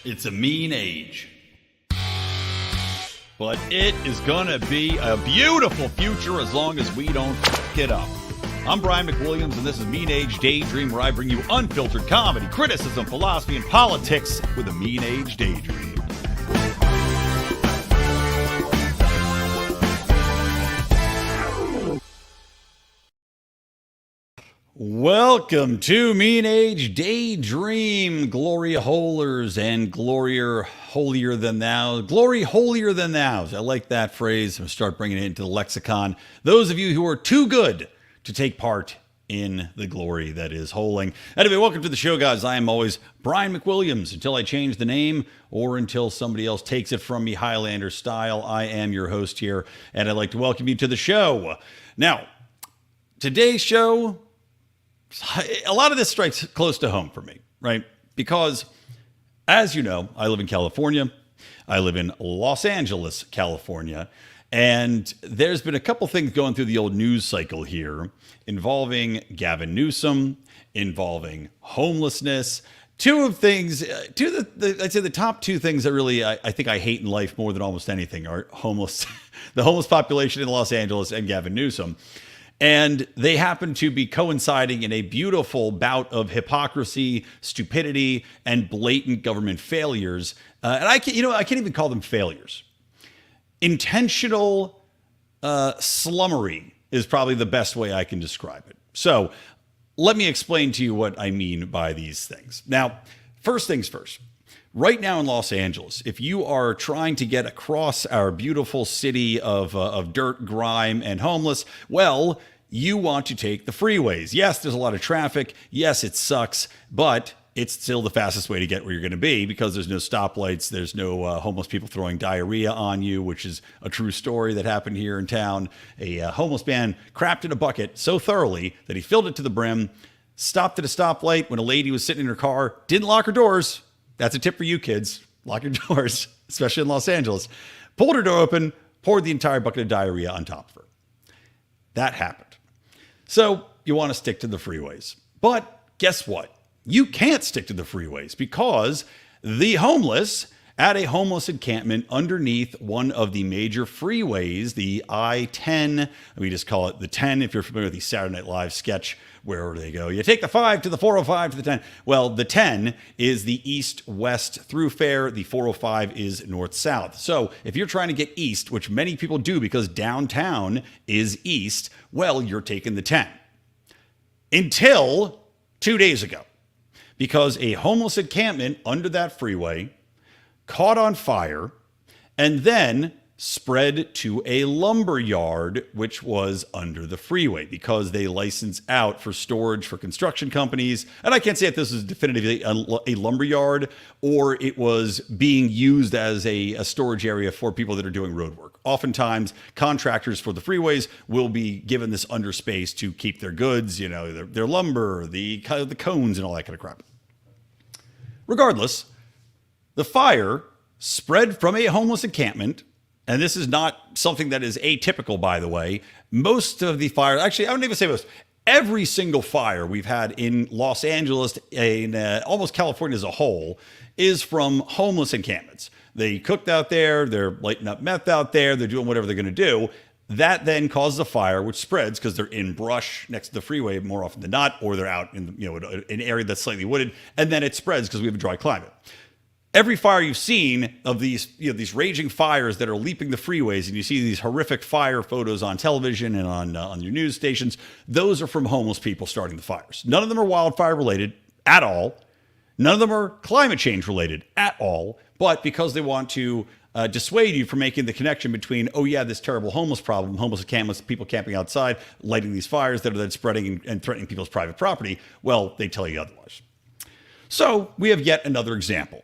It's a mean age. But it is going to be a beautiful future as long as we don't f*** it up. I'm Brian McWilliams, and this is Mean Age Daydream, where I bring you unfiltered comedy, criticism, philosophy, and politics with a Mean Age Daydream. Welcome to Mean Age Daydream, Gloria Holers and Gloria Holier Than Thou. Glory Holier Than Thous. I like that phrase. I'm going to start bringing it into the lexicon. Those of you who are too good to take part in the glory that is holing. Anyway, welcome to the show, guys. I am always Brian McWilliams. Until I change the name or until somebody else takes it from me, Highlander style, I am your host here, and I'd like to welcome you to the show. Now, today's show, a lot of this strikes close to home for me, right? Because, as you know, I live in California. I live in Los Angeles, California. And there's been a couple things going through the old news cycle here involving Gavin Newsom, involving homelessness. I'd say the top two things that really I think I hate in life more than almost anything are the homeless population in Los Angeles and Gavin Newsom. And they happen to be coinciding in a beautiful bout of hypocrisy, stupidity, and blatant government failures. And I can't even call them failures. Intentional slummery is probably the best way I can describe it. So let me explain to you what I mean by these things. Now, first things first. Right now in Los Angeles, if you are trying to get across our beautiful city of dirt, grime, and homeless, well, you want to take the freeways. Yes, there's a lot of traffic. Yes, it sucks, but it's still the fastest way to get where you're going to be because there's no stoplights. There's no homeless people throwing diarrhea on you, which is a true story that happened here in town. A homeless man crapped in a bucket so thoroughly that he filled it to the brim, stopped at a stoplight when a lady was sitting in her car, didn't lock her doors. That's a tip for you kids. Lock your doors, especially in Los Angeles. Pulled her door open, poured the entire bucket of diarrhea on top of her. That happened. So you want to stick to the freeways. But guess what? You can't stick to the freeways because the homeless at a homeless encampment underneath one of the major freeways, the I-10, we just call it the 10 if you're familiar with the Saturday Night Live sketch where they go, you take the 5 to the 405 to the 10. Well, the 10 is the east-west throughfare. The 405 is north-south. So if you're trying to get east, which many people do because downtown is east, well, you're taking the 10. Until 2 days ago, because a homeless encampment under that freeway caught on fire and then spread to a lumber yard, which was under the freeway because they license out for storage for construction companies. And I can't say if this is definitively a lumber yard or it was being used as a storage area for people that are doing road work. Oftentimes, contractors for the freeways will be given this underspace to keep their goods, their lumber, the cones and all that kind of crap. Regardless, the fire spread from a homeless encampment. And this is not something that is atypical, by the way. Most of the fire, actually, I wouldn't even say most, every single fire we've had in Los Angeles, in almost California as a whole, is from homeless encampments. They cooked out there, they're lighting up meth out there, they're doing whatever they're going to do. That then causes a fire, which spreads because they're in brush next to the freeway more often than not, or they're out in an area that's slightly wooded, and then it spreads because we have a dry climate. Every fire you've seen of these raging fires that are leaping the freeways, and you see these horrific fire photos on television and on your news stations, those are from homeless people starting the fires. None of them are wildfire related at all. None of them are climate change related at all. But because they want to dissuade you from making the connection between, oh yeah, this terrible homeless problem, homeless encampments, people camping outside, lighting these fires that are then spreading and threatening people's private property, well, they tell you otherwise. So we have yet another example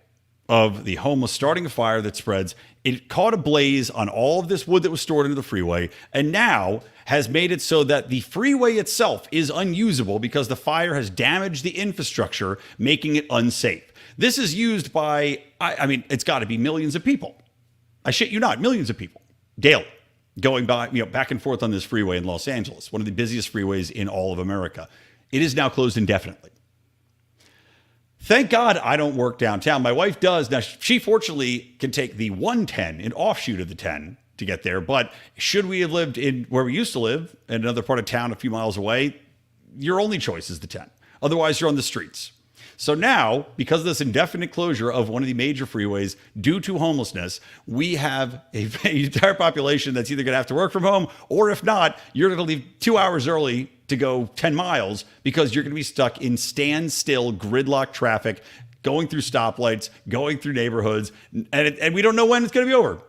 of the homeless starting a fire that spreads. It caught a blaze on all of this wood that was stored into the freeway and now has made it so that the freeway itself is unusable because the fire has damaged the infrastructure, making it unsafe. This is used by, it's got to be millions of people. I shit you not, millions of people daily going by, back and forth on this freeway in Los Angeles, one of the busiest freeways in all of America. It is now closed indefinitely. Thank God I don't work downtown. My wife does. Now, she fortunately can take the 110, an offshoot of the 10, to get there. But should we have lived in where we used to live, in another part of town a few miles away, your only choice is the 10. Otherwise, you're on the streets. So now, because of this indefinite closure of one of the major freeways due to homelessness, we have an entire population that's either going to have to work from home, or if not, you're going to leave 2 hours early to go 10 miles because you're going to be stuck in standstill gridlock traffic, going through stoplights, going through neighborhoods, and we don't know when it's going to be over.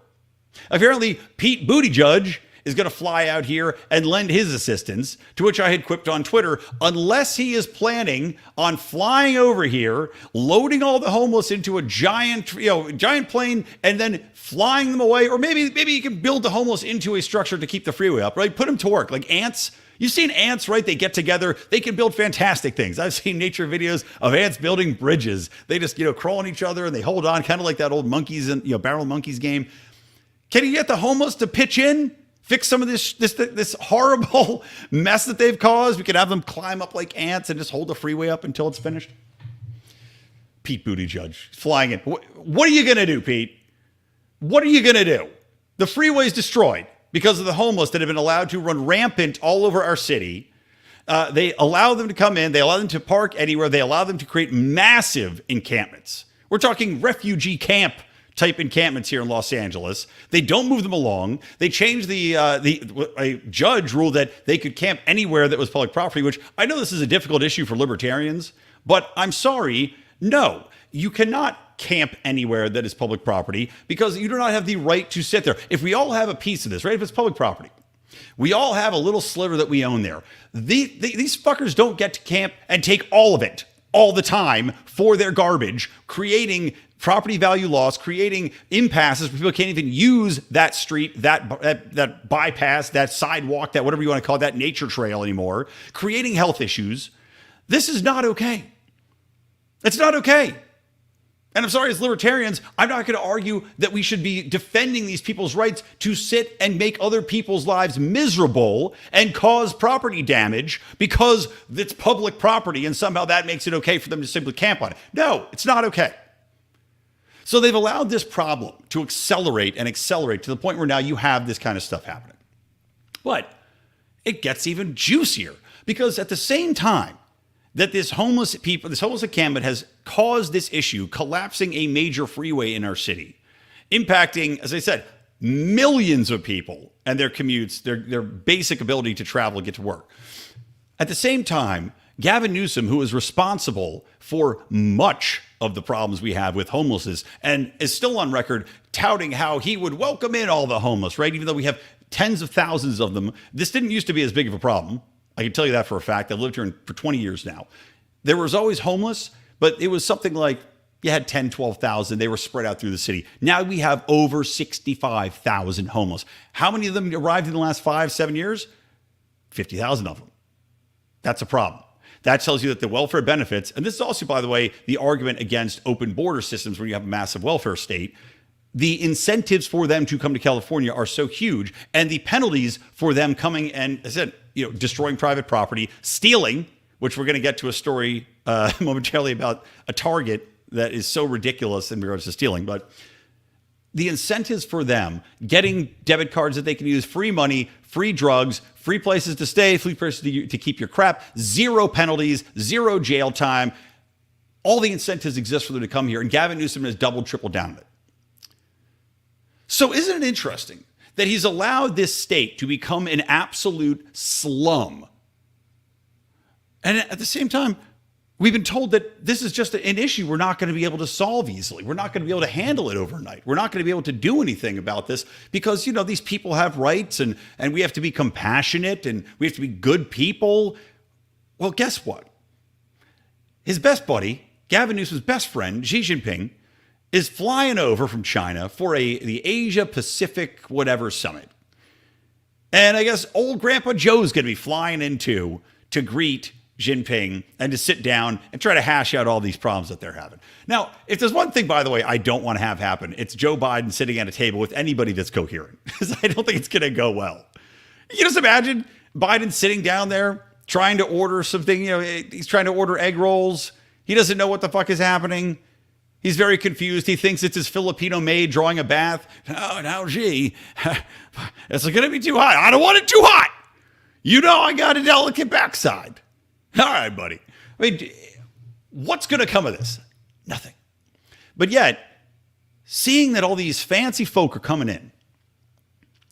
Apparently, Pete Buttigieg is going to fly out here and lend his assistance, to which I had quipped on Twitter, unless he is planning on flying over here, loading all the homeless into a giant plane, and then flying them away. Or maybe you can build the homeless into a structure to keep the freeway up, right? Put them to work like ants. You've seen ants, right? They get together. They can build fantastic things. I've seen nature videos of ants building bridges. They just, crawl on each other and they hold on, kind of like that old monkeys and barrel monkeys game. Can you get the homeless to pitch in? Fix some of this horrible mess that they've caused. We could have them climb up like ants and just hold the freeway up until it's finished. Pete Buttigieg flying in. What are you going to do, Pete? What are you going to do? The freeway's destroyed because of the homeless that have been allowed to run rampant all over our city. They allow them to come in. They allow them to park anywhere. They allow them to create massive encampments. We're talking refugee camp type encampments here in Los Angeles. They don't move them along. They changed a judge ruled that they could camp anywhere that was public property, which I know this is a difficult issue for libertarians, but I'm sorry, no, you cannot camp anywhere that is public property because you do not have the right to sit there. If we all have a piece of this, right? If it's public property, we all have a little sliver that we own there. These fuckers don't get to camp and take all of it all the time for their garbage, creating property value loss, creating impasses where people can't even use that street, that bypass, that sidewalk, that whatever you want to call it, that nature trail anymore, creating health issues. This is not okay. It's not okay. And I'm sorry, as libertarians, I'm not going to argue that we should be defending these people's rights to sit and make other people's lives miserable and cause property damage because it's public property and somehow that makes it okay for them to simply camp on it. No, it's not okay. So they've allowed this problem to accelerate to the point where now you have this kind of stuff happening. But it gets even juicier because at the same time that this homeless encampment has caused this issue, collapsing a major freeway in our city, impacting, as I said, millions of people and their commutes, their basic ability to travel and get to work. At the same time, Gavin Newsom, who is responsible for much of the problems we have with homelessness and is still on record touting how he would welcome in all the homeless, right? Even though we have tens of thousands of them. This didn't used to be as big of a problem. I can tell you that for a fact. I've lived here for 20 years now. There was always homeless, but it was something like you had 10, 12,000. They were spread out through the city. Now we have over 65,000 homeless. How many of them arrived in the last 5-7 years? 50,000 of them. That's a problem. That tells you that the welfare benefits, and this is also, by the way, the argument against open border systems where you have a massive welfare state. The incentives for them to come to California are so huge, and the penalties for them coming and, as I said, destroying private property, stealing, which we're going to get to a story momentarily about a Target that is so ridiculous in regards to stealing, but the incentives for them, getting debit cards that they can use, free money, free drugs, free places to stay, free places to keep your crap, zero penalties, zero jail time. All the incentives exist for them to come here, and Gavin Newsom has doubled, tripled down on it. So isn't it interesting that he's allowed this state to become an absolute slum? And at the same time, we've been told that this is just an issue we're not going to be able to solve easily. We're not going to be able to handle it overnight. We're not going to be able to do anything about this because, these people have rights and we have to be compassionate and we have to be good people. Well, guess what? His best buddy, Gavin Newsom's best friend, Xi Jinping, is flying over from China for the Asia Pacific whatever summit. And I guess old Grandpa Joe's going to be flying in too to greet Jinping and to sit down and try to hash out all these problems that they're having. Now, if there's one thing, by the way, I don't want to have happen, it's Joe Biden sitting at a table with anybody that's coherent, because I don't think it's going to go well. You just imagine Biden sitting down there trying to order something. He's trying to order egg rolls. He doesn't know what the fuck is happening. He's very confused. He thinks it's his Filipino maid drawing a bath. Oh, now, gee, it's going to be too hot. I don't want it too hot. You know I got a delicate backside. All right, buddy. I mean, what's going to come of this? Nothing. But yet, seeing that all these fancy folk are coming in,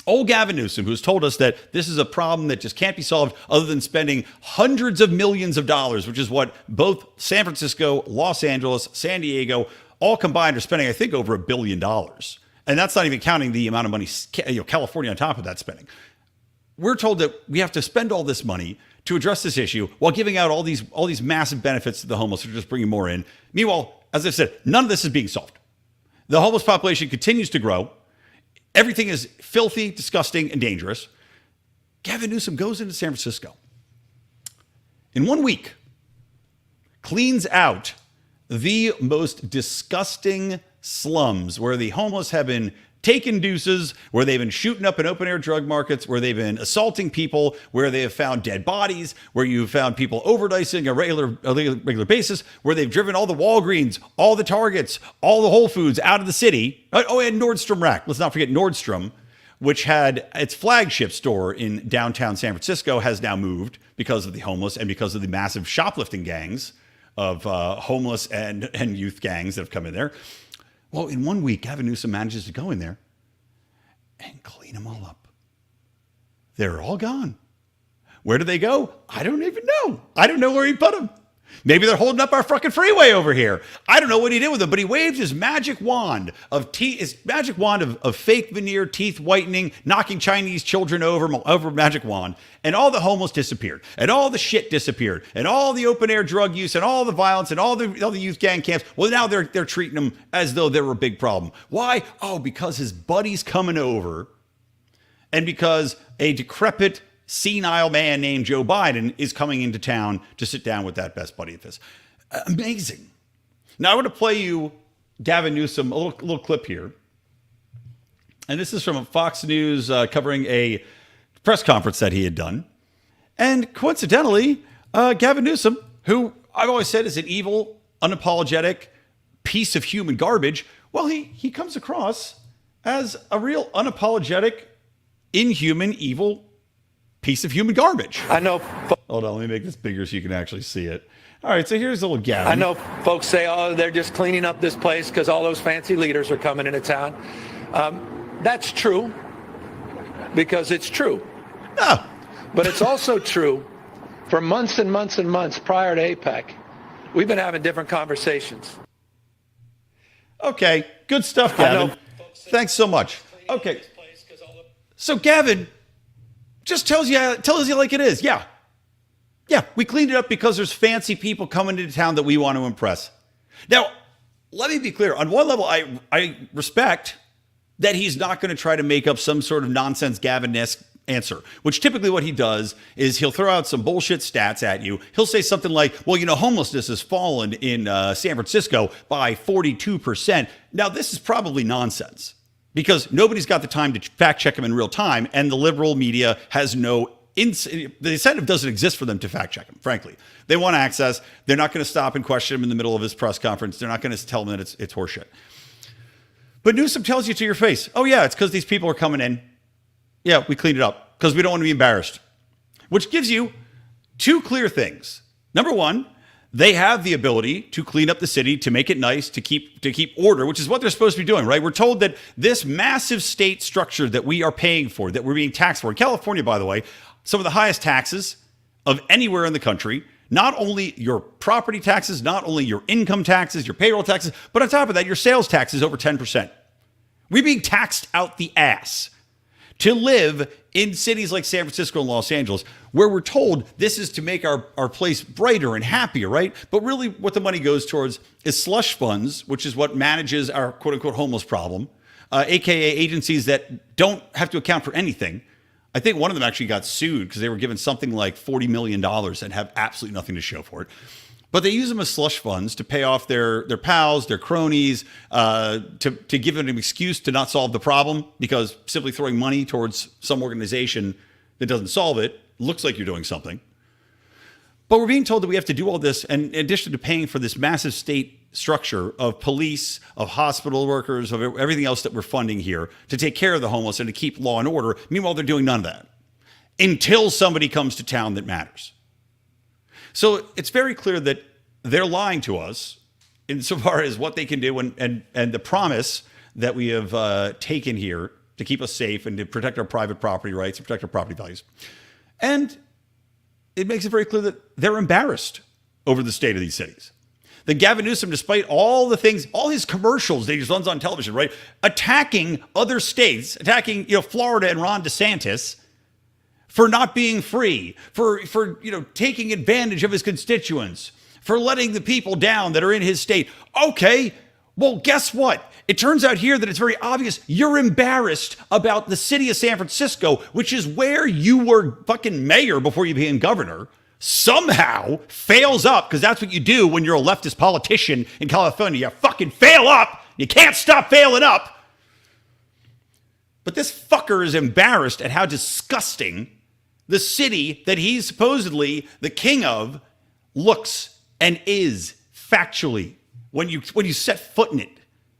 old Gavin Newsom, who's told us that this is a problem that just can't be solved other than spending hundreds of millions of dollars, which is what both San Francisco, Los Angeles, San Diego, all combined are spending, I think, over $1 billion. And that's not even counting the amount of money California on top of that spending. We're told that we have to spend all this money to address this issue while giving out all these massive benefits to the homeless, which are just bringing more in. Meanwhile, as I said, none of this is being solved. The homeless population continues to grow. Everything is filthy, disgusting, and dangerous. Gavin Newsom goes into San Francisco. In 1 week, cleans out the most disgusting slums where the homeless have been taking deuces, where they've been shooting up in open air drug markets, where they've been assaulting people, where they have found dead bodies, where you've found people overdosing a regular basis, where they've driven all the Walgreens, all the Targets, all the Whole Foods out of the city. Oh, and Nordstrom Rack. Let's not forget Nordstrom, which had its flagship store in downtown San Francisco, has now moved because of the homeless and because of the massive shoplifting gangs of homeless and youth gangs that have come in there. Well, in 1 week, Gavin Newsom manages to go in there and clean them all up. They're all gone. Where do they go? I don't even know. I don't know where he put them. Maybe they're holding up our fucking freeway over here. I don't know what he did with them, but he waved his magic wand of fake veneer teeth whitening, knocking Chinese children over magic wand, and all the homeless disappeared, and all the shit disappeared, and all the open air drug use, and all the violence, and all the youth gang camps. Well, now they're treating them as though they were a big problem. Why? Oh, because his buddy's coming over, and because a decrepit, senile man named Joe Biden is coming into town to sit down with that best buddy of his. Amazing. Now I want to play you Gavin Newsom, a little clip here. And this is from Fox News covering a press conference that he had done. And coincidentally, Gavin Newsom, who I've always said is an evil, unapologetic piece of human garbage, well, he comes across as a real unapologetic, inhuman, evil piece of human garbage. I know. Hold on, let me make this bigger so you can actually see it. All right, so here's a little Gavin. I know folks say, oh, they're just cleaning up this place because all those fancy leaders are coming into town. That's true because it's true. No. But it's also true for months and months and months prior to APEC. We've been having different conversations. Okay, good stuff, Gavin. Thanks so much. Okay, so Gavin just tells you like it is. Yeah, we cleaned it up because there's fancy people coming into town that we want to impress. Now, let me be clear. On one level, I respect that he's not going to try to make up some sort of nonsense Gavin-esque answer, which typically what he does is he'll throw out some bullshit stats at you. He'll say something like, well, homelessness has fallen in San Francisco by 42%. Now, this is probably nonsense, because nobody's got the time to fact check him in real time, and the liberal media has the incentive doesn't exist for them to fact check him, frankly. They want access. They're not going to stop and question him in the middle of his press conference. They're not going to tell him that it's horseshit. But Newsom tells you to your face, oh yeah, it's because these people are coming in. Yeah, we cleaned it up because we don't want to be embarrassed, which gives you two clear things. Number one, they have the ability to clean up the city, to make it nice, to keep order, which is what they're supposed to be doing, right? We're told that this massive state structure that we are paying for, that we're being taxed for, in California, by the way, some of the highest taxes of anywhere in the country, not only your property taxes, not only your income taxes, your payroll taxes, but on top of that, your sales taxes over 10%. We're being taxed out the ass to live in cities like San Francisco and Los Angeles, where we're told this is to make our place brighter and happier, right? But really what the money goes towards is slush funds, which is what manages our quote unquote homeless problem, AKA agencies that don't have to account for anything. I think one of them actually got sued because they were given something like $40 million and have absolutely nothing to show for it. But they use them as slush funds to pay off their pals, their cronies, to give them an excuse to not solve the problem, because simply throwing money towards some organization that doesn't solve it looks like you're doing something. But we're being told that we have to do all this, and in addition to paying for this massive state structure of police, of hospital workers, of everything else that we're funding here to take care of the homeless and to keep law and order. Meanwhile, they're doing none of that until somebody comes to town that matters. So it's very clear that they're lying to us insofar as what they can do and the promise that we have taken here to keep us safe and to protect our private property rights and protect our property values. And it makes it very clear that they're embarrassed over the state of these cities. That Gavin Newsom, despite all the things, all his commercials that he just runs on television, right, attacking other states, attacking Florida and Ron DeSantis for not being free, for taking advantage of his constituents, for letting the people down that are in his state. Okay, well, guess what? It turns out here that it's very obvious you're embarrassed about the city of San Francisco, which is where you were fucking mayor before you became governor, somehow fails up, because that's what you do when you're a leftist politician in California. You fucking fail up. You can't stop failing up. But this fucker is embarrassed at how disgusting the city that he's supposedly the king of looks and is factually. When you set foot in it,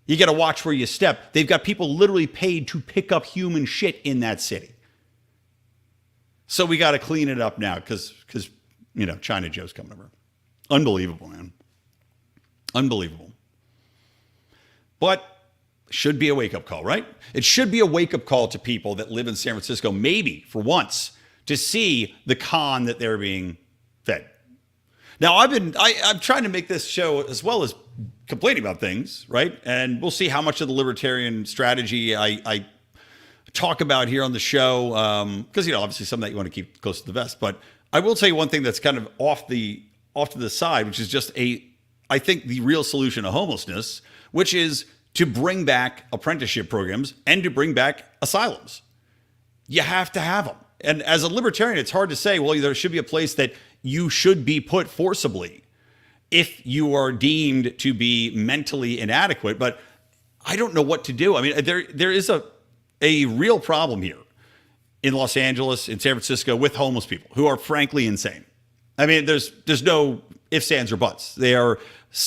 you got to watch where you step. They've got people literally paid to pick up human shit in that city. So we got to clean it up now because China Joe's coming over. Unbelievable, man. Unbelievable. But should be a wake-up call, right? It should be a wake-up call to people that live in San Francisco, maybe for once, to see the con that they're being fed. Now, I'm trying to make this show as well as complaining about things, right? And we'll see how much of the libertarian strategy I talk about here on the show, because obviously some of that you want to keep close to the vest. But I will tell you one thing that's kind of off to the side, which is just I think the real solution to homelessness, which is to bring back apprenticeship programs and to bring back asylums. You have to have them. And as a libertarian, it's hard to say, well, there should be a place that you should be put forcibly if you are deemed to be mentally inadequate. But I don't know what to do. I mean, there is a real problem here in Los Angeles, in San Francisco, with homeless people who are frankly insane. I mean, there's no ifs, ands, or buts. They are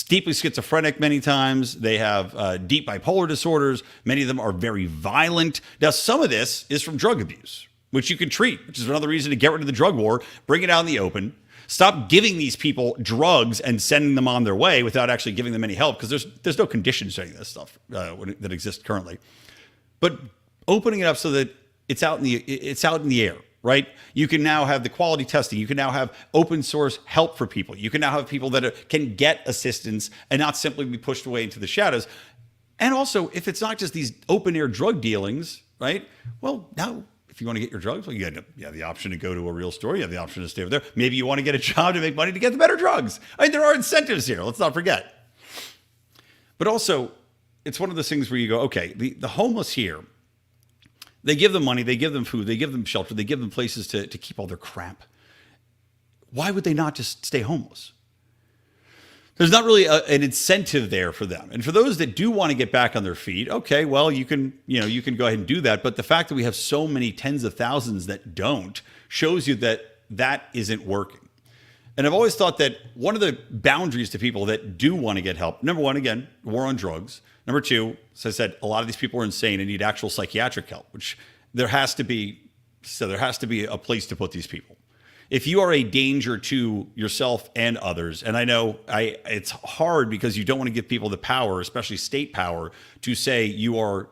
deeply schizophrenic many times. They have deep bipolar disorders. Many of them are very violent. Now, some of this is from drug abuse, which you can treat, which is another reason to get rid of the drug war, bring it out in the open, stop giving these people drugs and sending them on their way without actually giving them any help, because there's no conditions to any of this stuff that exists currently. But opening it up so that it's out in the air, right? You can now have the quality testing. You can now have open source help for people. You can now have people that can get assistance and not simply be pushed away into the shadows. And also, if it's not just these open air drug dealings, right? Well, now, if you want to get your drugs, well, you have the option to go to a real store. You have the option to stay over there. Maybe you want to get a job to make money to get the better drugs. I mean, there are incentives here. Let's not forget. But also, it's one of those things where you go, okay, the homeless here, they give them money, they give them food, they give them shelter, they give them places to keep all their crap. Why would they not just stay homeless? There's not really an incentive there for them. And for those that do want to get back on their feet, okay, well, you can go ahead and do that. But the fact that we have so many tens of thousands that don't shows you that isn't working. And I've always thought that one of the boundaries to people that do want to get help, number one, again, war on drugs. Number two, as I said, a lot of these people are insane and need actual psychiatric help, which there has to be a place to put these people. If you are a danger to yourself and others, and I know it's hard because you don't want to give people the power, especially state power, to say you are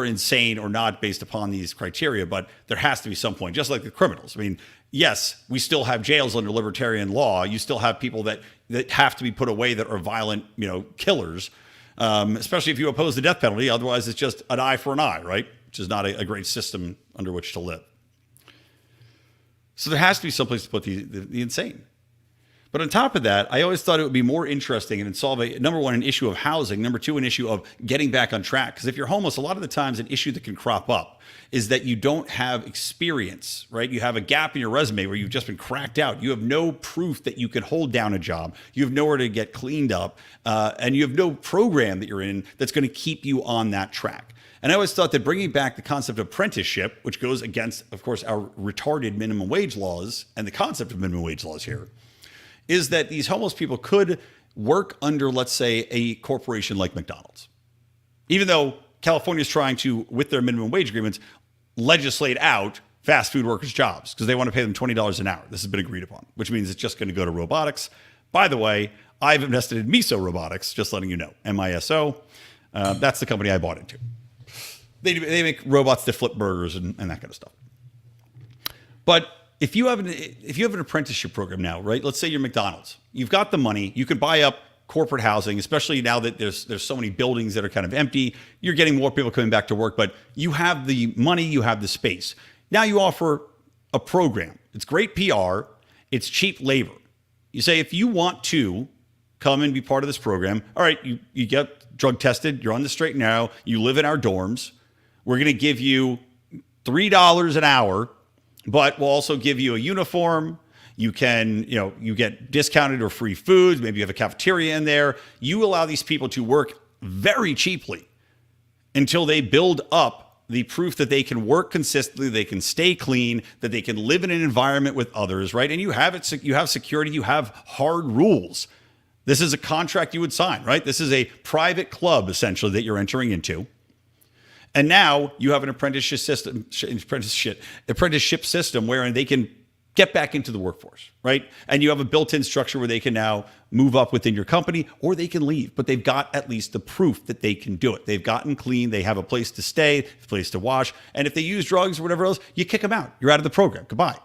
insane or not based upon these criteria, but there has to be some point, just like the criminals. I mean, yes, we still have jails under libertarian law. You still have people that have to be put away that are violent, killers, especially if you oppose the death penalty. Otherwise, it's just an eye for an eye, right? Which is not a great system under which to live. So there has to be someplace to put the insane. But on top of that, I always thought it would be more interesting and solve number one, an issue of housing. Number two, an issue of getting back on track. Because if you're homeless, a lot of the times an issue that can crop up is that you don't have experience, right? You have a gap in your resume where you've just been cracked out. You have no proof that you can hold down a job. You have nowhere to get cleaned up. And you have no program that you're in that's going to keep you on that track. And I always thought that bringing back the concept of apprenticeship, which goes against, of course, our retarded minimum wage laws and the concept of minimum wage laws here, is that these homeless people could work under, let's say, a corporation like McDonald's. Even though California is trying to, with their minimum wage agreements, legislate out fast food workers' jobs because they want to pay them $20 an hour. This has been agreed upon, which means it's just going to go to robotics. By the way, I've invested in Miso Robotics, just letting you know. MISO. That's the company I bought into. They make robots that flip burgers and that kind of stuff. But if you have an apprenticeship program now, right? Let's say you're McDonald's. You've got the money. You can buy up corporate housing, especially now that there's so many buildings that are kind of empty. You're getting more people coming back to work, but you have the money, you have the space. Now you offer a program. It's great PR. It's cheap labor. You say, if you want to come and be part of this program, all right, you get drug tested. You're on the straight and narrow. You live in our dorms. We're going to give you $3 an hour, but we'll also give you a uniform. You can, you get discounted or free foods. Maybe you have a cafeteria in there. You allow these people to work very cheaply until they build up the proof that they can work consistently, they can stay clean, that they can live in an environment with others, right? And you have security, you have hard rules. This is a contract you would sign, right? This is a private club, essentially, that you're entering into. And now you have an apprenticeship system wherein they can get back into the workforce, right? And you have a built-in structure where they can now move up within your company or they can leave, but they've got at least the proof that they can do it. They've gotten clean. They have a place to stay, a place to wash. And if they use drugs or whatever else, you kick them out. You're out of the program. Goodbye.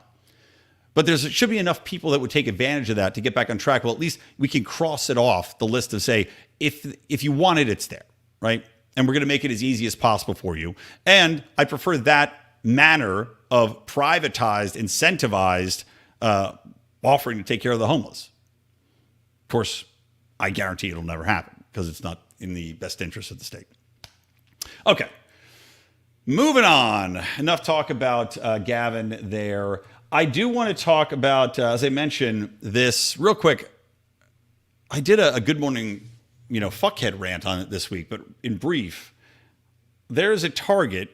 But there should be enough people that would take advantage of that to get back on track. Well, at least we can cross it off the list of say, if you want it, it's there, right? And we're going to make it as easy as possible for you. And I prefer that manner of privatized, incentivized offering to take care of the homeless. Of course, I guarantee it'll never happen because it's not in the best interest of the state. Okay, moving on. Enough talk about Gavin there. I do want to talk about, as I mentioned, this real quick. I did a Good Morning, fuckhead rant on it this week, but in brief, there's a Target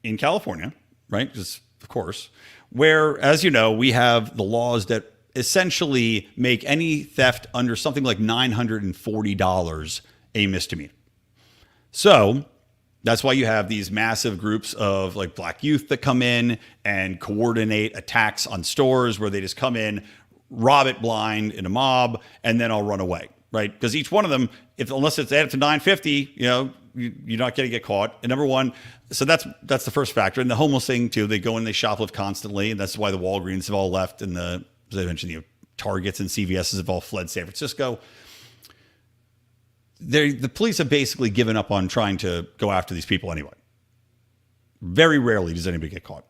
in California, right? Just, of course, where, as you know, we have the laws that essentially make any theft under something like $940 a misdemeanor. So that's why you have these massive groups of like black youth that come in and coordinate attacks on stores where they just come in, rob it blind in a mob, and then I'll run away, right? Because each one of them, unless it's added to 950, you're not going to get caught. And number one, so that's the first factor. And the homeless thing too, they go in, they shoplift constantly, and that's why the Walgreens have all left, and as I mentioned, Targets and CVSs have all fled San Francisco. The police have basically given up on trying to go after these people anyway. Very rarely does anybody get caught.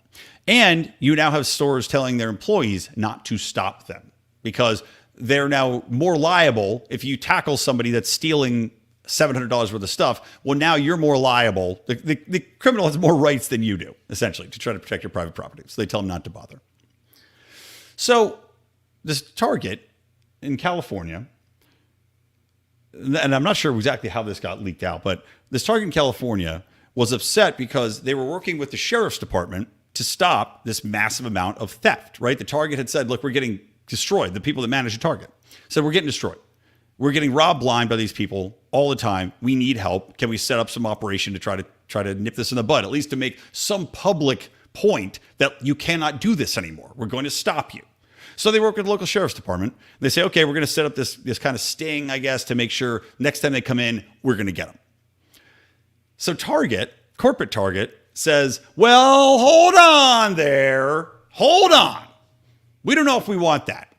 And you now have stores telling their employees not to stop them because they're now more liable if you tackle somebody that's stealing $700 worth of stuff. Well, now you're more liable. The criminal has more rights than you do, essentially, to try to protect your private property. So they tell them not to bother. So this Target in California, and I'm not sure exactly how this got leaked out, but this Target in California was upset because they were working with the sheriff's department to stop this massive amount of theft, right? The Target had said, look, we're getting destroyed. The people that manage the Target said, we're getting destroyed. We're getting robbed blind by these people all the time. We need help. Can we set up some operation to try to nip this in the bud, at least to make some public point that you cannot do this anymore. We're going to stop you. So they work with the local sheriff's department. They say, okay, we're going to set up this kind of sting, I guess, to make sure next time they come in, we're going to get them. So Target, corporate Target, says, well, hold on there. Hold on. We don't know if we want that.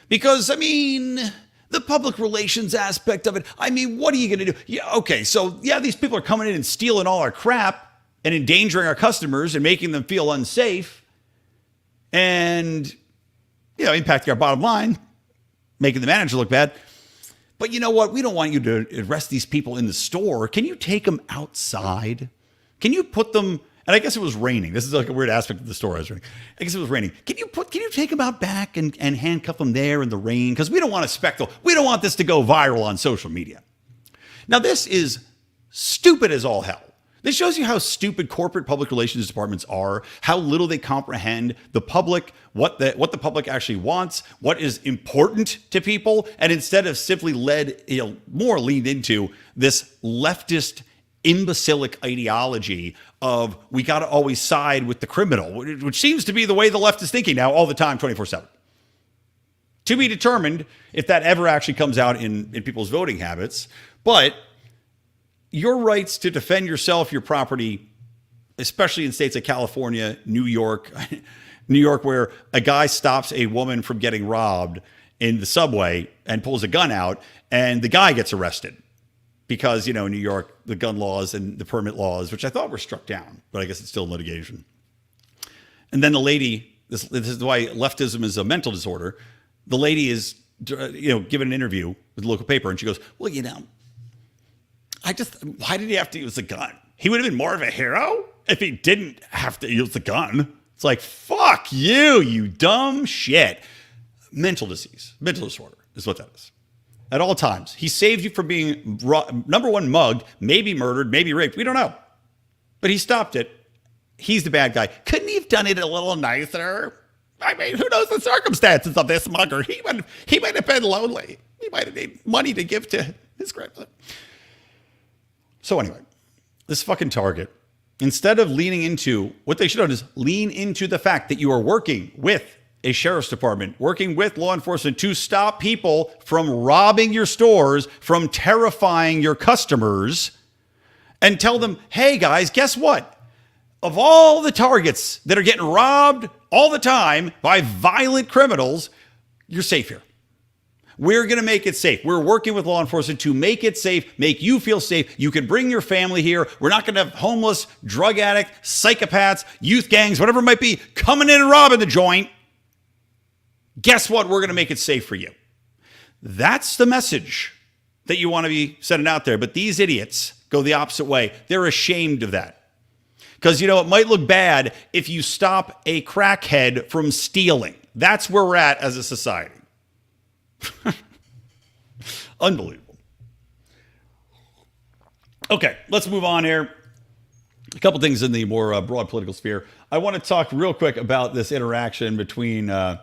Because, the public relations aspect of it, what are you going to do? Yeah, okay, so, these people are coming in and stealing all our crap and endangering our customers and making them feel unsafe and, impacting our bottom line, making the manager look bad. But you know what? We don't want you to arrest these people in the store. Can you take them outside? Can you put them... And I guess it was raining. This is like a weird aspect of the story. I guess it was raining. Can you take them out back and handcuff them there in the rain? Because we don't want a spectacle. We don't want this to go viral on social media. Now, this is stupid as all hell. This shows you how stupid corporate public relations departments are, how little they comprehend the public, what the public actually wants, what is important to people, and instead of simply more leaned into this leftist imbecilic ideology of we got to always side with the criminal, which seems to be the way the left is thinking now all the time, 24/7. To be determined if that ever actually comes out in people's voting habits. But your rights to defend yourself, your property, especially in states like California, New York, where a guy stops a woman from getting robbed in the subway and pulls a gun out, and the guy gets arrested because, New York, the gun laws and the permit laws, which I thought were struck down, but I guess it's still in litigation. And then the lady, this is why leftism is a mental disorder. The lady is, given an interview with the local paper, and she goes, well, why did he have to use the gun? He would have been more of a hero if he didn't have to use the gun. It's like, fuck you dumb shit. Mental disease, mental disorder is what that is. At all times. He saved you from being, number one, mugged, maybe murdered, maybe raped. We don't know. But he stopped it. He's the bad guy. Couldn't he have done it a little nicer? I mean, who knows the circumstances of this mugger? He might have been lonely. He might have needed money to give to his grandson. So anyway, this fucking Target, instead of leaning into, what they should have done is lean into the fact that you are working with a sheriff's department, working with law enforcement to stop people from robbing your stores, from terrifying your customers, and tell them, hey guys, guess what? Of all the Targets that are getting robbed all the time by violent criminals, you're safe here. We're going to make it safe. We're working with law enforcement to make it safe, make you feel safe. You can bring your family here. We're not going to have homeless, drug addict, psychopaths, youth gangs, whatever it might be, coming in and robbing the joint. Guess what? We're going to make it safe for you. That's the message that you want to be sending out there. But these idiots go the opposite way. They're ashamed of that. Because, it might look bad if you stop a crackhead from stealing. That's where we're at as a society. Unbelievable. Okay, let's move on here. A couple things in the more broad political sphere. I want to talk real quick about this interaction between, I'll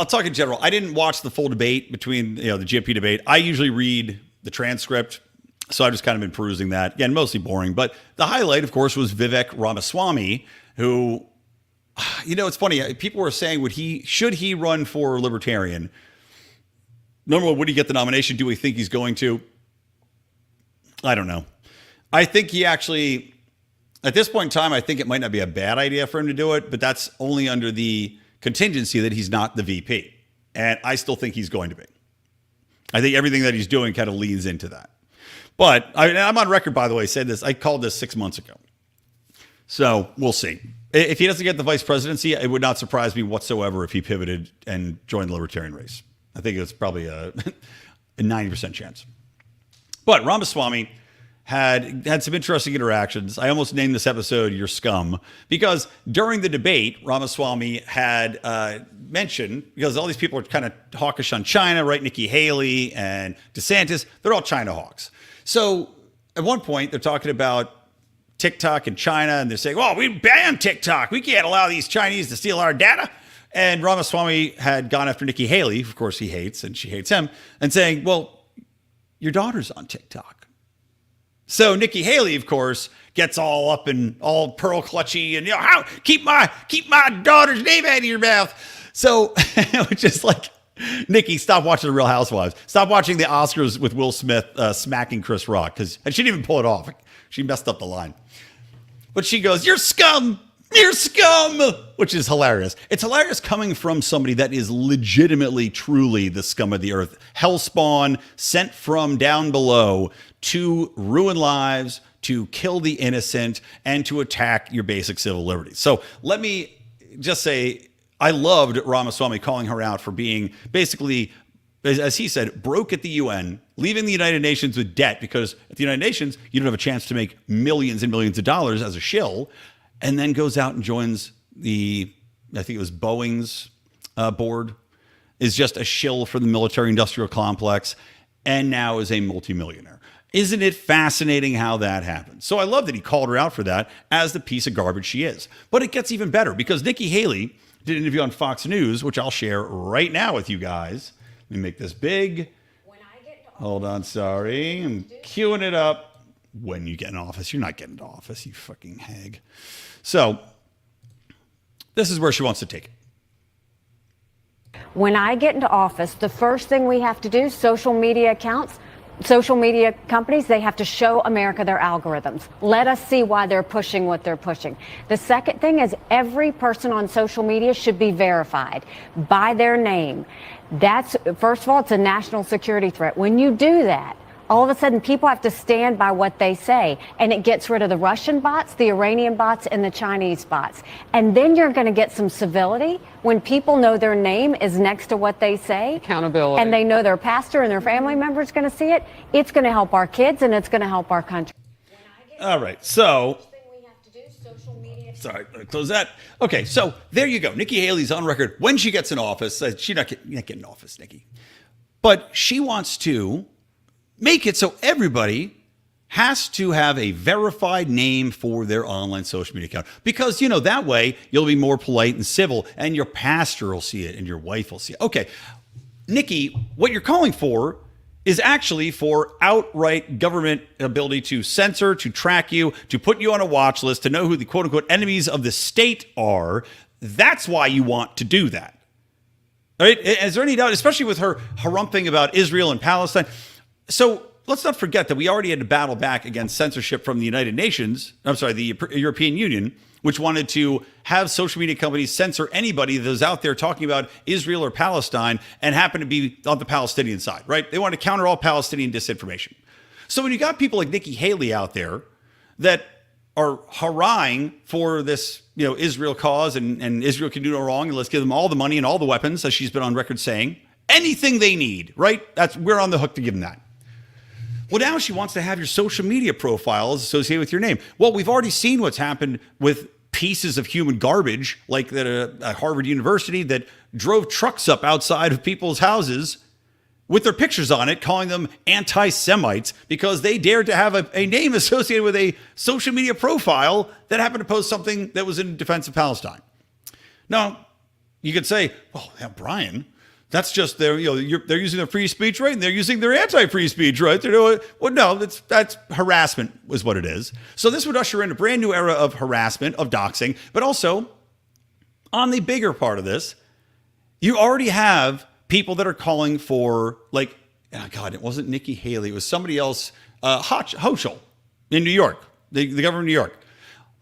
talk in general. I didn't watch the full debate between, the GOP debate. I usually read the transcript, so I've just kind of been perusing that. Again, mostly boring. But the highlight, of course, was Vivek Ramaswamy, who, it's funny. People were saying, should he run for Libertarian? Number one, would he get the nomination? Do we think he's going to? I don't know. I think he actually, at this point in time, I think it might not be a bad idea for him to do it, but that's only under the contingency that he's not the VP. And I still think he's going to be. I think everything that he's doing kind of leans into that. But I'm on record, by the way, saying this. I called this 6 months ago. So we'll see. If he doesn't get the vice presidency, it would not surprise me whatsoever if he pivoted and joined the Libertarian race. I think it's probably a 90% chance. But Ramaswamy had some interesting interactions. I almost named this episode "Your Scum" because during the debate, Ramaswamy had mentioned, because all these people are kind of hawkish on China, right? Nikki Haley and DeSantis, they're all China hawks. So at one point, they're talking about TikTok in China, and they're saying, we banned TikTok. We can't allow these Chinese to steal our data. And Ramaswamy had gone after Nikki Haley, of course he hates, and she hates him, and saying, your daughter's on TikTok. So Nikki Haley, of course, gets all up and all pearl clutchy and, how keep my daughter's name out of your mouth. So which is like, Nikki, stop watching The Real Housewives. Stop watching the Oscars with Will Smith smacking Chris Rock, and she didn't even pull it off. She messed up the line. But she goes, "You're scum! You're scum!" Which is hilarious. It's hilarious coming from somebody that is legitimately, truly the scum of the earth. Hellspawn, sent from down below to ruin lives, to kill the innocent, and to attack your basic civil liberties. So let me just say, I loved Ramaswamy calling her out for being basically, as he said, broke at the UN, leaving the United Nations with debt, because at the United Nations, you don't have a chance to make millions and millions of dollars as a shill, and then goes out and joins I think it was Boeing's board, is just a shill for the military industrial complex, and now is a multimillionaire. Isn't it fascinating how that happened? So I love that he called her out for that as the piece of garbage she is. But it gets even better because Nikki Haley did an interview on Fox News, which I'll share right now with you guys. Let me make this big. Hold on, sorry. I'm queuing it up. When you get in office, you're not getting into office, you fucking hag. So this is where she wants to take it. When I get into office, the first thing we have to do, social media accounts, social media companies, they have to show America their algorithms. Let us see why they're pushing what they're pushing. The second thing is every person on social media should be verified by their name. That's, first of all, it's a national security threat. When you do that, all of a sudden people have to stand by what they say, and it gets rid of the Russian bots, the Iranian bots, and the Chinese bots. And then you're going to get some civility when people know their name is next to what they say. Accountability. And they know their pastor and their family member is going to see it. It's going to help our kids, and it's going to help our country. All right, so sorry, close that. Okay, so there you go. Nikki Haley's on record when she gets in office. She's not getting in office, Nikki. But she wants to make it so everybody has to have a verified name for their online social media account. Because, you know, that way you'll be more polite and civil, and your pastor will see it and your wife will see it. Okay, Nikki, what you're calling for is actually for outright government ability to censor, to track you, to put you on a watch list, to know who the quote-unquote enemies of the state are. That's why you want to do that. All right? Is there any doubt, especially with her harumping about Israel and Palestine? So let's not forget that we already had to battle back against censorship from the United Nations. I'm sorry, the European Union, which wanted to have social media companies censor anybody that was out there talking about Israel or Palestine and happened to be on the Palestinian side, right? They wanted to counter all Palestinian disinformation. So when you got people like Nikki Haley out there that are hurrahing for this, you know, Israel cause and Israel can do no wrong, and let's give them all the money and all the weapons, as she's been on record saying, anything they need, right? We're on the hook to give them that. Well, now she wants to have your social media profiles associated with your name. Well, we've already seen what's happened with pieces of human garbage, like that at Harvard University that drove trucks up outside of people's houses with their pictures on it, calling them anti-Semites because they dared to have a name associated with a social media profile that happened to post something that was in defense of Palestine. Now, you could say, well, yeah, Brian, that's just their, they're using their free speech right, and they're using their anti-free speech right. They're doing, well, no, that's harassment is what it is. So this would usher in a brand new era of harassment, of doxing, but also on the bigger part of this, you already have people that are calling for, like, oh God, it wasn't Nikki Haley, it was somebody else, Hochul in New York, the governor of New York,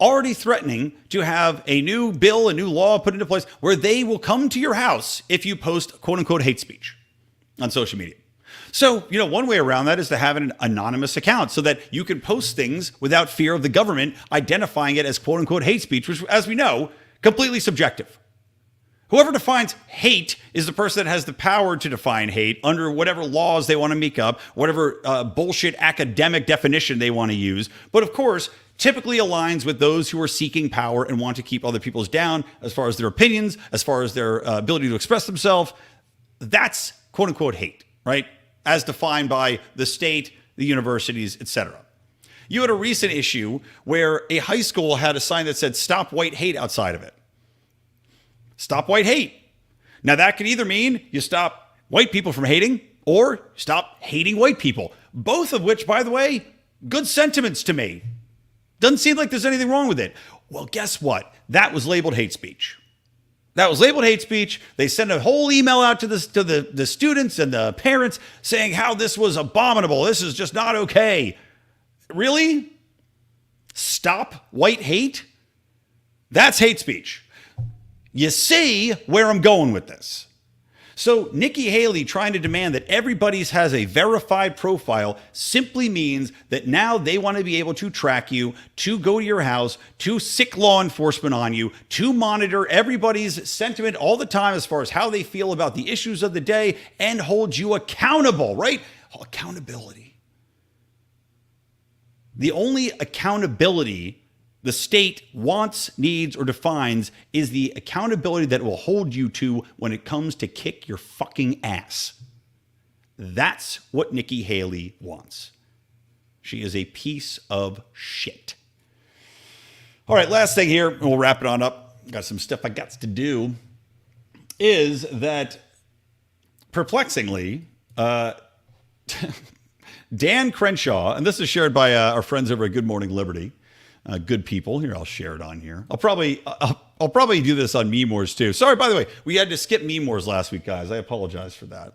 already threatening to have a new bill, a new law put into place where they will come to your house if you post quote unquote hate speech on social media. So, one way around that is to have an anonymous account so that you can post things without fear of the government identifying it as quote unquote hate speech, which, as we know, completely subjective. Whoever defines hate is the person that has the power to define hate under whatever laws they want to make up, whatever bullshit academic definition they want to use. But of course, typically aligns with those who are seeking power and want to keep other people's down as far as their opinions, as far as their ability to express themselves. That's quote unquote hate, right? As defined by the state, the universities, etc. You had a recent issue where a high school had a sign that said "Stop White Hate" outside of it. Stop white hate. Now that could either mean you stop white people from hating or stop hating white people. Both of which, by the way, good sentiments to me. Doesn't seem like there's anything wrong with it. Well, guess what? That was labeled hate speech. That was labeled hate speech. They sent a whole email out to the students and the parents saying how this was abominable. This is just not okay. Really? Stop white hate? That's hate speech. You see where I'm going with this. So Nikki Haley trying to demand that everybody has a verified profile simply means that now they want to be able to track you, to go to your house, to sick law enforcement on you, to monitor everybody's sentiment all the time as far as how they feel about the issues of the day and hold you accountable, right? Accountability. The only accountability the state wants, needs, or defines is the accountability that it will hold you to when it comes to kick your fucking ass. That's what Nikki Haley wants. She is a piece of shit. All right, last thing here, and we'll wrap it on up. Got some stuff I got to do. Is that perplexingly, Dan Crenshaw, and this is shared by our friends over at Good Morning Liberty, good people. Here, I'll share it on here. I'll probably do this on Meme Wars too. Sorry, by the way, we had to skip Meme Wars last week, guys. I apologize for that.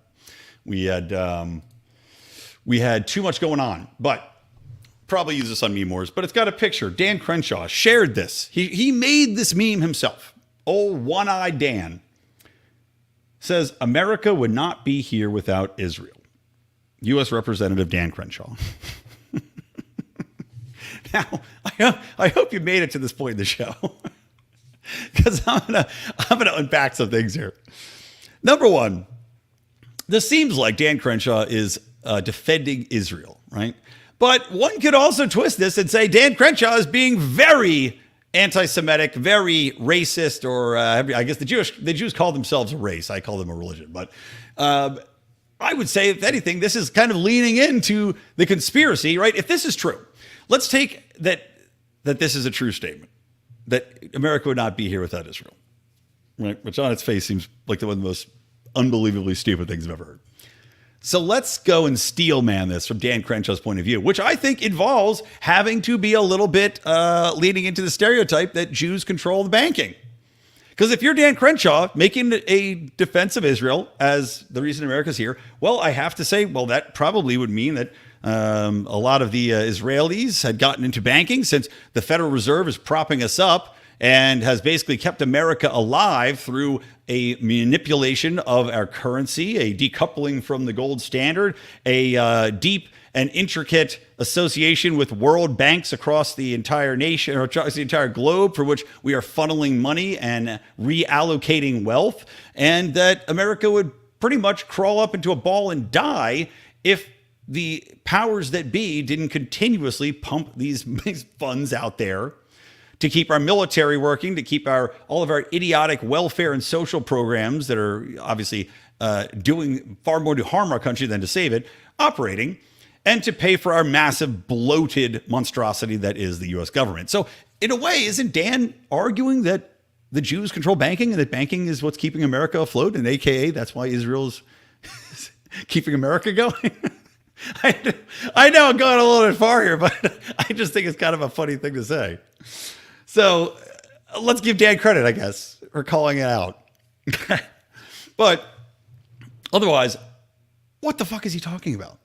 We had too much going on, but probably use this on Meme Wars. But it's got a picture. Dan Crenshaw shared this. He made this meme himself. Oh, one-eyed Dan says America would not be here without Israel. U.S. Representative Dan Crenshaw. Now, I hope you made it to this point in the show, because I'm gonna unpack some things here. Number one, this seems like Dan Crenshaw is defending Israel, right? But one could also twist this and say Dan Crenshaw is being very anti-Semitic, very racist, or I guess the Jews call themselves a race. I call them a religion, but I would say, if anything, this is kind of leaning into the conspiracy, right? If this is true, let's take that this is a true statement, that America would not be here without Israel, right? Which on its face seems like one of the most unbelievably stupid things I've ever heard. So let's go and steel man this from Dan Crenshaw's point of view, which I think involves having to be a little bit leading into the stereotype that Jews control the banking. Because if you're Dan Crenshaw making a defense of Israel as the reason America's here, well, I have to say, well, that probably would mean that a lot of the Israelis had gotten into banking, since the Federal Reserve is propping us up and has basically kept America alive through a manipulation of our currency, a decoupling from the gold standard, a deep and intricate association with world banks across the entire nation, or across the entire globe, for which we are funneling money and reallocating wealth, and that America would pretty much crawl up into a ball and die if the powers that be didn't continuously pump these funds out there to keep our military working, to keep all of our idiotic welfare and social programs that are obviously doing far more to harm our country than to save it, operating, and to pay for our massive bloated monstrosity that is the U.S. government. So in a way, isn't Dan arguing that the Jews control banking and that banking is what's keeping America afloat, and AKA that's why Israel's keeping America going? I know I'm going a little bit far here, but I just think it's kind of a funny thing to say. So let's give Dan credit, I guess, for calling it out. But otherwise, what the fuck is he talking about?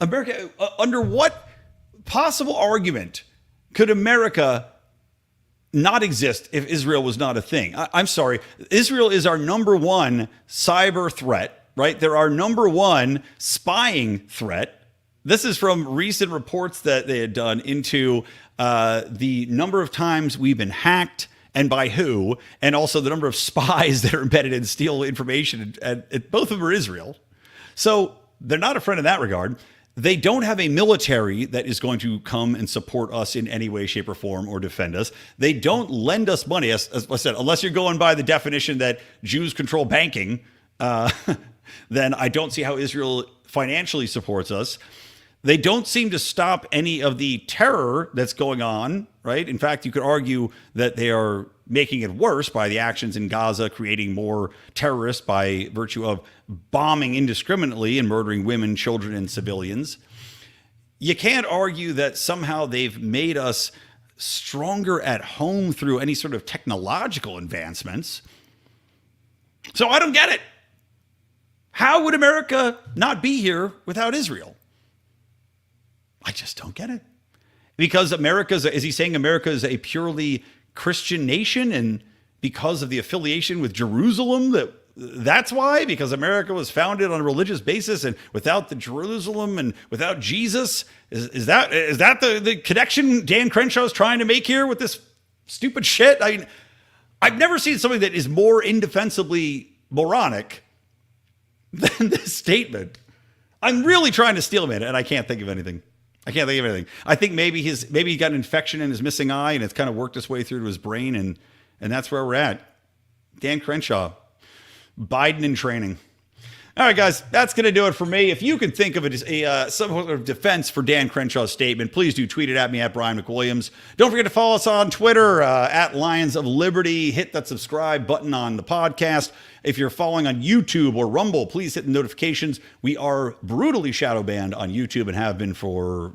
America, under what possible argument could America not exist if Israel was not a thing? I'm sorry. Israel is our number one cyber threat, right? They're our number one spying threat. This is from recent reports that they had done into the number of times we've been hacked and by who, and also the number of spies that are embedded in steal information. And both of them are Israel. So they're not a friend in that regard. They don't have a military that is going to come and support us in any way, shape, or form, or defend us. They don't lend us money, as I said, unless you're going by the definition that Jews control banking, then I don't see how Israel financially supports us. They don't seem to stop any of the terror that's going on, right? In fact, you could argue that they are making it worse by the actions in Gaza, creating more terrorists by virtue of bombing indiscriminately and murdering women, children, and civilians. You can't argue that somehow they've made us stronger at home through any sort of technological advancements. So I don't get it. How would America not be here without Israel? I just don't get it. Because is he saying America is a purely Christian nation, and because of the affiliation with Jerusalem, that's why? Because America was founded on a religious basis, and without the Jerusalem and without Jesus, is that the connection Dan Crenshaw is trying to make here with this stupid shit? I mean, I've never seen something that is more indefensibly moronic than this statement. I'm really trying to steel man it, and I can't think of anything. I think maybe he got an infection in his missing eye, and it's kind of worked its way through to his brain, and that's where we're at. Dan Crenshaw, Biden in training. All right, guys, that's going to do it for me. If you can think of some sort of defense for Dan Crenshaw's statement, please do tweet it at me at Brian McWilliams. Don't forget to follow us on Twitter at Lions of Liberty. Hit that subscribe button on the podcast. If you're following on YouTube or Rumble, please hit the notifications. We are brutally shadow banned on YouTube and have been for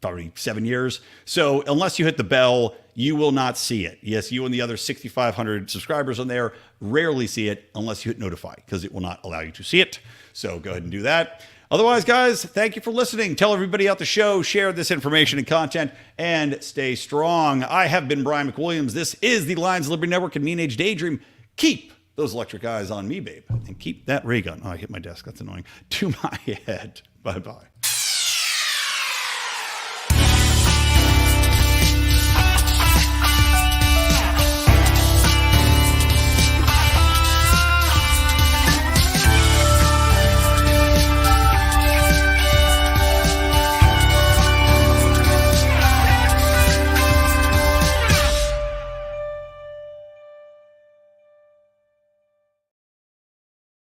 probably 7 years. So unless you hit the bell, you will not see it. Yes, you and the other 6,500 subscribers on there rarely see it unless you hit notify, because it will not allow you to see it. So go ahead and do that. Otherwise, guys, thank you for listening. Tell everybody out the show, share this information and content, and stay strong. I have been Brian McWilliams. This is the Lions of Liberty Network and Mean Age Daydream. Keep those electric eyes on me, babe, and keep that ray gun. Oh, I hit my desk. That's annoying. To my head. Bye-bye.